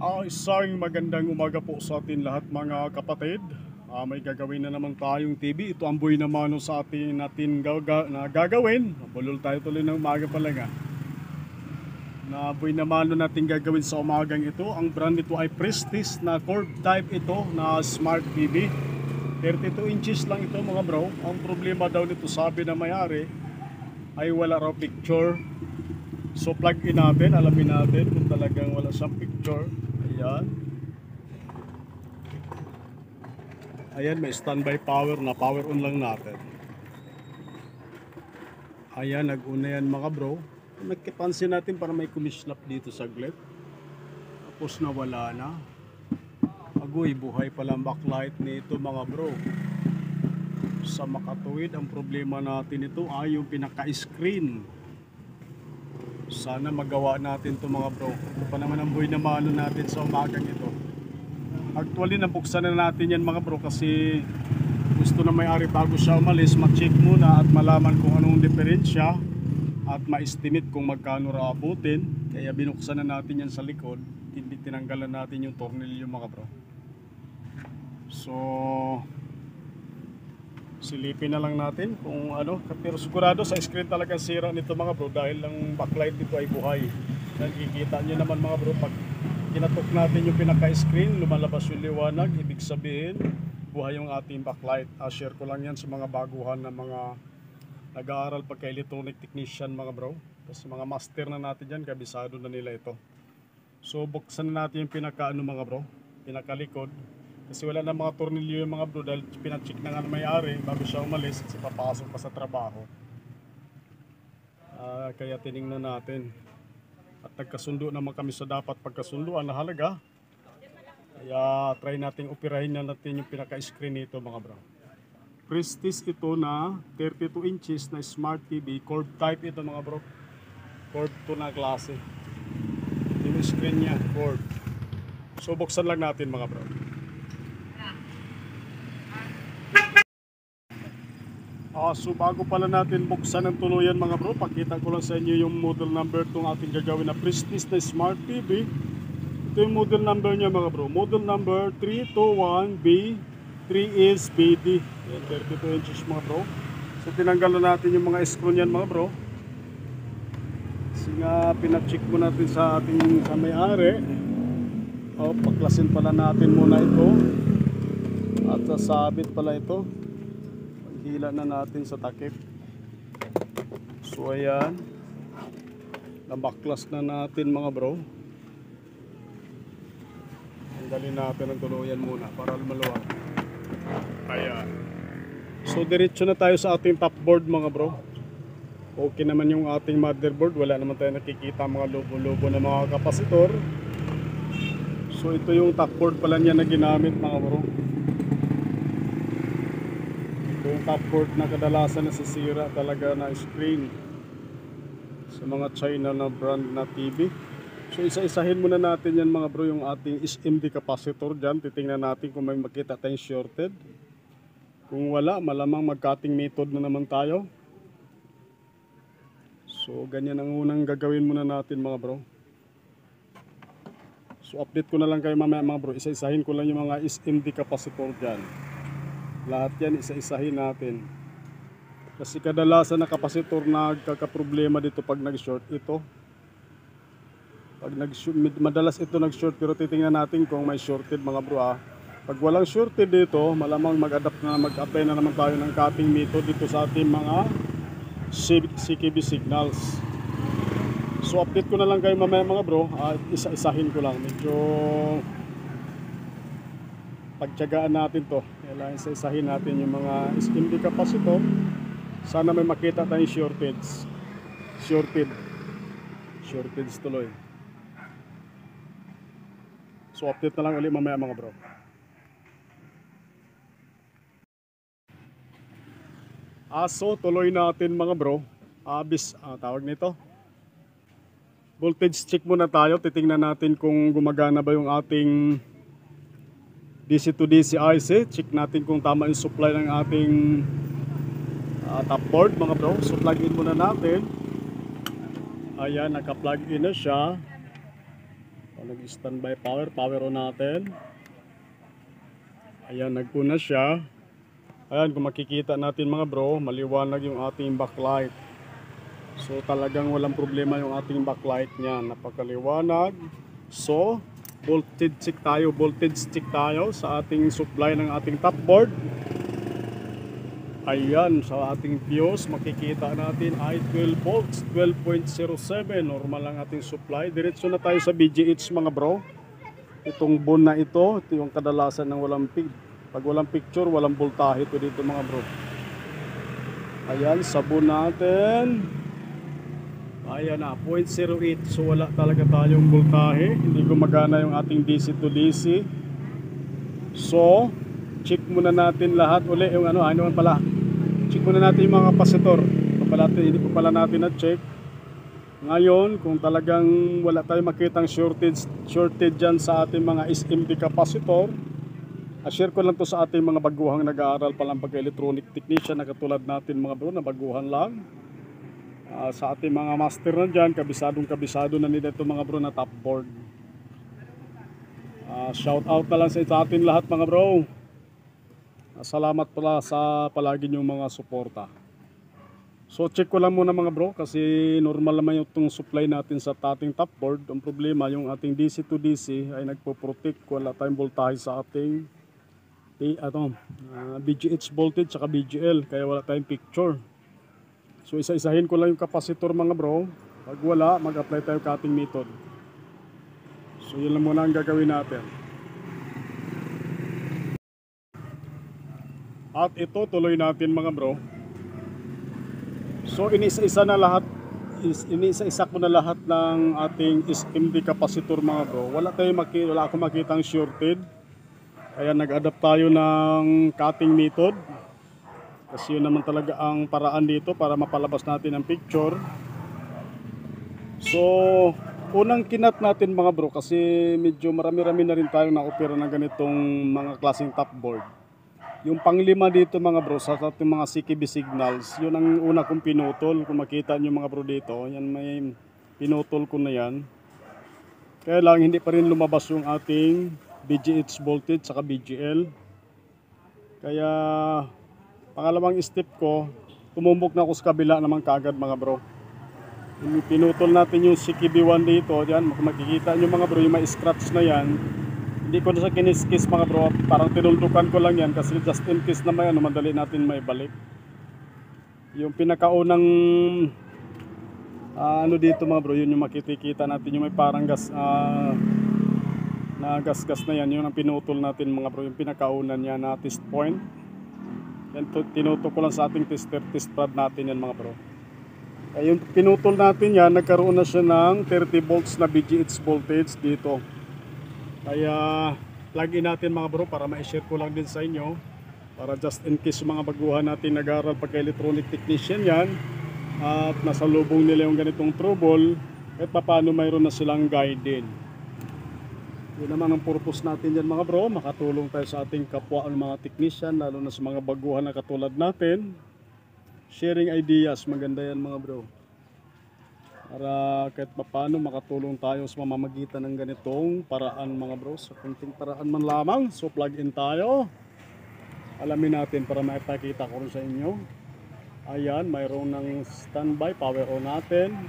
Isang magandang umaga po sa atin lahat mga kapatid. May gagawin na naman tayong TV. Ito ang buhay naman sa atin gagawin. Bulol tayo tuloy ng umaga pa lang na buhay naman natin gagawin sa umagang ito. Ang brand nito ay Prestige na curved type ito na smart TV. 32 inches lang ito mga bro. Ang problema daw nito, sabi na may-ari, ay wala raw picture. So plug in natin, alamin natin kung talagang wala siyang picture. Ayan, may standby power na, power on lang natin. Ayan, nag-una yan mga bro. Nagkipansin natin para may kumislap dito saglit. Tapos nawala na. Agoy, buhay pala ang backlight nito mga bro. Sa makatuwid, ang problema natin ito ay yung pinaka-screen. Sana magawa natin ito mga bro. Ito pa naman ang buhay na mano natin sa umagang ito. Actually, nabuksan na natin yan mga bro kasi gusto na may-ari bago siya umalis, ma-check muna at malaman kung anong diferensya at ma-estimate kung magkano raabutin. Kaya binuksan na natin yan sa likod. Tinanggalan natin yung tornilyo mga bro. So silipin na lang natin kung ano, pero sigurado sa screen talaga sira nito mga bro dahil ang backlight nito ay buhay. Nakikita nyo naman mga bro, pag kinatok natin yung pinaka-screen, lumalabas yung liwanag, ibig sabihin buhay yung ating backlight. Share ko lang yan sa mga baguhan na mga nag-aaral pagka-electronic technician mga bro. Kasi mga master na natin yan, kabisado na nila ito. So buksan na natin yung pinaka-ano mga bro, pinaka-likod. Kasi wala na mga tornilyo yung mga bro dahil pinacheck na nga ng may-ari bago siya umalis kasi papasok pa sa trabaho. Kaya tinignan natin. At nagkasundo naman kami sa dapat pagkasunduan na halaga. Kaya try natin operahin na natin yung pinaka-screen nito mga bro. Prestige ito na 32 inches na smart TV. Curved type ito mga bro. Curved to na klase. Yung screen niya, curved. So buksan lang natin mga bro. So bago pala natin buksan ng tuluyan mga bro, pakita ko lang sa inyo yung model number itong ating gagawin na Prestige na smart TV. Ito yung model number niya mga bro. Model number 321B3SBD. 32 inches mga bro. So tinanggal na natin yung mga screw niyan mga bro. Kasi nga pinacheck mo natin sa ating may-ari. Paklasin pala natin muna ito. At sasabit pala ito. Hila na natin sa takip. So ayan, nabaklas na natin mga bro. Tanggalin natin ang tuluyan muna para maluwag. Ayan. So diretso na tayo sa ating top board mga bro. Okay naman yung ating motherboard. Wala naman tayo nakikita mga lobo-lobo na mga kapasitor. So ito yung top board pala niya na ginamit mga bro. Yung top board na kadalasan nasisira talaga na screen sa mga China na brand na TV. So isa-isahin muna natin yan mga bro, yung ating SMD capacitor dyan. Titingnan natin kung may makita tayong shorted. Kung wala, malamang mag-cutting method na naman tayo. So ganyan ang unang gagawin muna natin mga bro. So update ko na lang kayo mamaya mga bro. Isa-isahin ko lang yung mga SMD capacitor dyan. Lahat yan isa-isahin natin. Kasi kadalasan na kapasitor nagkakaproblema dito pag nag-short ito. Madalas ito nag-short, pero titingnan natin kung may shorted mga bro. Pag walang shorted dito, malamang mag-apply na naman tayo ng cutting method dito sa ating mga CKB signals. So update ko na lang kayo mamaya mga bro. Isa-isahin ko lang. Medyo pagtiyagaan natin to. Kailangan isa-isahin natin yung mga SMD capacitor. Sana may makita tayong shorted tuloy. So update na lang ulit mamaya mga bro. So tuloy natin mga bro. Tawag nito, voltage check muna tayo. Titingnan natin kung gumagana ba yung ating DC to DC IC. Check natin kung tama yung supply ng ating top board mga bro. So plug in muna natin. Ayan, naka-plug in na siya. Nag-standby power on natin. Ayan, nag-on na siya. Ayan, kung makikita natin mga bro, maliwanag yung ating backlight. So talagang walang problema yung ating backlight niya, napakaliwanag. So voltage check tayo sa ating supply ng ating top board. Ayan, sa ating fuse makikita natin ay 12 volts, 12.07, normal ang ating supply. Diretso na tayo sa BGH mga bro. Itong bone na ito yung kadalasan ng walang pag walang picture, walang voltahe ito dito mga bro. Ayan, sabon natin. Ayan na, 0.08. So wala talaga tayong voltahe. Hindi gumagana yung ating DC to DC. So, check muna natin lahat uli yung ano man pala. Check muna natin yung mga kapasitor. Hindi pa pala natin na-check. Ngayon, kung talagang wala tayong makitang shortage dyan sa ating mga SMD kapasitor, share ko lang to sa ating mga baguhang nag-aaral pa lang pagka-electronic technician na katulad natin mga bro na baguhan lang. Sa ating mga master na dyan, kabisado na nila ito mga bro na top board. Shout out na lang sa atin lahat mga bro. Salamat pala sa palagi niyong mga suporta. So check ko lang muna mga bro kasi normal naman yung supply natin sa ating top board. Ang problema yung ating DC to DC ay nagpo-protect kung wala tayong voltage sa ating BGH voltage at BGL, kaya wala tayong picture. So isa-isahin ko lang yung kapasitor mga bro. Pag wala, mag-apply tayo cutting method. So yun lang muna ang gagawin natin. At ito tuloy natin mga bro. So inisa-isa ko na lahat ng ating SMD kapasitor mga bro. Wala akong makitang shorted. Kaya nag-adapt tayo ng cutting method. Kasi yun naman talaga ang paraan dito para mapalabas natin ang picture. So unang kinat natin mga bro, kasi medyo marami-rami na rin tayo na opera ng ganitong mga klaseng top board. Yung panglima dito mga bro sa ating mga CKB signals, yun ang una kong pinutol. Kung makita nyo mga bro dito, yan may pinutol ko na yan. Kaya lang hindi pa rin lumabas yung ating BGH voltage saka BGL. Kaya pangalawang step ko, tumumbok na ako sa kabila naman kagad mga bro. Pinutol natin yung CKB1 dito. Yan, makikita nyo mga bro yung may scratch na yan. Hindi ko na sa kiniskis mga bro, parang tinuldukan ko lang yan kasi just in case naman yan, madali natin maibalik. Yung pinakaunang ano dito mga bro, yun yung makikita natin yung may parang gas na gas na yan, yun ang pinutol natin mga bro, yung pinakauna niya na test point. Yan, tinutok ko lang sa ating test pad natin yan mga bro. Yung pinutol natin yan, nagkaroon na siya ng 30 volts na BGH voltage dito. Kaya plug-in natin mga bro para ma-share ko lang din sa inyo, para just in case mga baguhan natin nag-aaral pagka-electronic technician yan at nasa lubong nila yung ganitong trouble, at paano mayroon na silang guide din. Yun naman ang purpose natin yan mga bro, makatulong tayo sa ating kapwa mga technician, lalo na sa mga baguhan na katulad natin. Sharing ideas, maganda yan mga bro, para kahit paano makatulong tayo sa mamamagitan ng ganitong paraan mga bro, sa kunting paraan man lamang. So plug in tayo, alamin natin para maipakita ko rin sa inyo. Ayan, mayroon ng standby power on natin.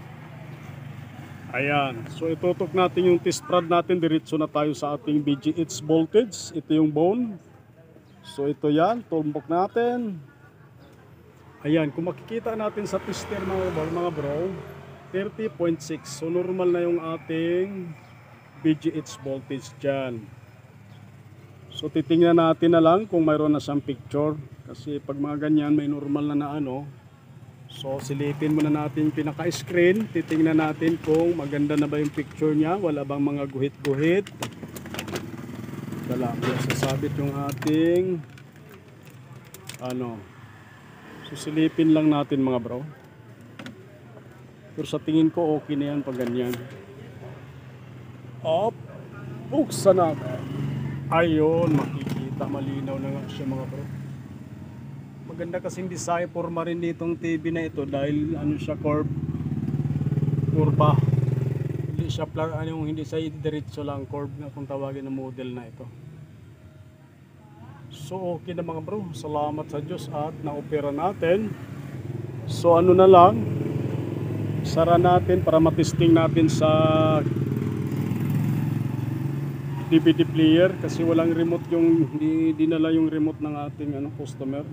Ayan, so itutok natin yung test prod natin, diretso na tayo sa ating BGH voltage. Ito yung bone. So ito yan, tumbok natin. Ayan, kung makikita natin sa tester mga bro, 30.6. So normal na yung ating BGH voltage dyan. So titingnan natin na lang kung mayroon na siyang picture. Kasi pag mga ganyan may normal na ano. So silipin muna natin yung pinaka-screen. Titingnan natin kung maganda na ba yung picture niya. Wala bang mga guhit-guhit. Dala, sasabit yung ating ano. So silipin lang natin mga bro. Pero sa tingin ko okay na yan pag ganyan. Up, buksan natin. Ayun, makikita, malinaw na nga siya mga bro. Maganda kasing design, forma rin ditong TV na ito dahil ano siya, curva. Hindi siya hindi siya diretso lang curve na kung tawagin ng model na ito. So okay na mga bro, salamat sa Diyos at na-opera natin. So ano na lang, sara natin para matesting natin sa DVD player kasi walang remote yung dinala yung remote ng ating customer.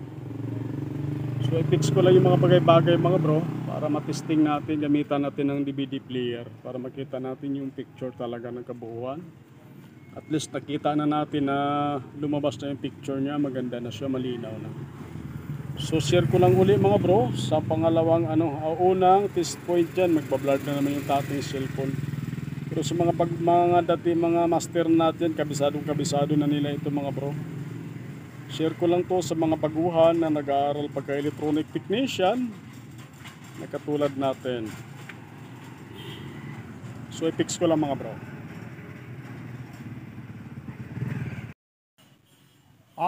So i-fix ko lang yung mga bagay-bagay mga bro para matesting natin, gamitan natin ng DVD player para makita natin yung picture talaga ng kabuuan. At least nakita na natin na lumabas na yung picture niya, maganda na siya, malinaw na. So share ko lang uli mga bro sa pangalawang unang test point yan, magbablur na naman yung ating cellphone. Pero sa mga dati mga master natin, kabisado na nila ito mga bro. Share ko lang to sa mga baguhan na nag-aaral pagka-electronic technician na katulad natin. So i-fix ko lang mga bro.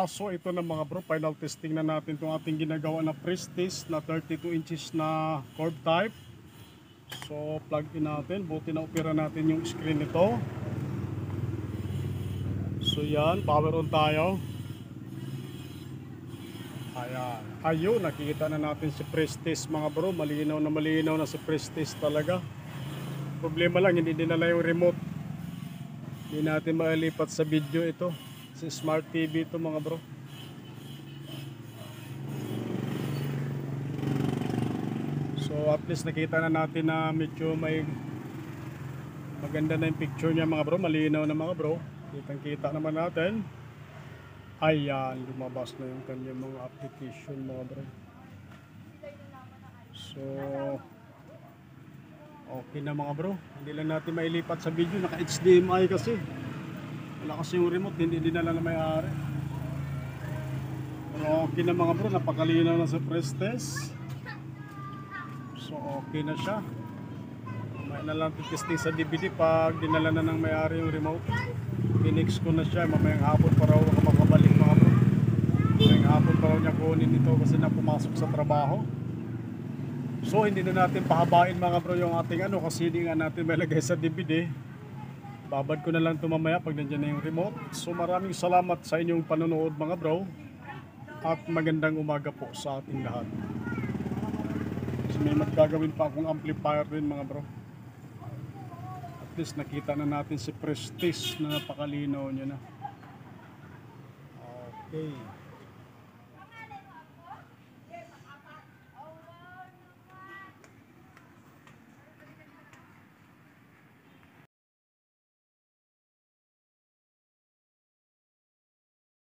So ito na mga bro, final testing na natin itong ating ginagawa na Prestige na 32 inches na curve type. So plug in natin, buti na opera natin yung screen nito. So yan, power on tayo. Ayan, ayun, nakikita na natin si Prestige mga bro, malinaw na si Prestige talaga. Problema lang, hindi dinala yung remote. Hindi natin mailipat sa video ito. Si Smart TV ito mga bro. So at least nakita na natin na medyo may maganda na yung picture niya mga bro, malinaw na mga bro. Kitang kita naman natin. Ayan, lumabas na yung kanyang mga application mga bro. So okay na mga bro, hindi lang natin mailipat sa video, naka HDMI kasi. Wala kasi yung remote, hindi dinala na may-ari. Pero okay na mga bro, napakalinaw na sa Prestige. So okay na siya. May na lang testing sa DVD pag dinala na ng may-ari yung remote. Pinix ko na siya, mamayang hapon pa raw ako makabalik mga bro. Mamayang hapon pa raw niya kunin ito kasi na pumasok sa trabaho. So hindi na natin pahabain mga bro yung ating kasi hindi nga natin may lagay sa DVD. Babad ko na lang ito mamaya pag nandiyan na yung remote. So maraming salamat sa inyong panonood mga bro. At magandang umaga po sa ating lahat. So may magkagawin pa akong amplifier din mga bro. At least nakita na natin si Prestige na napakalinaw niya na. Okay.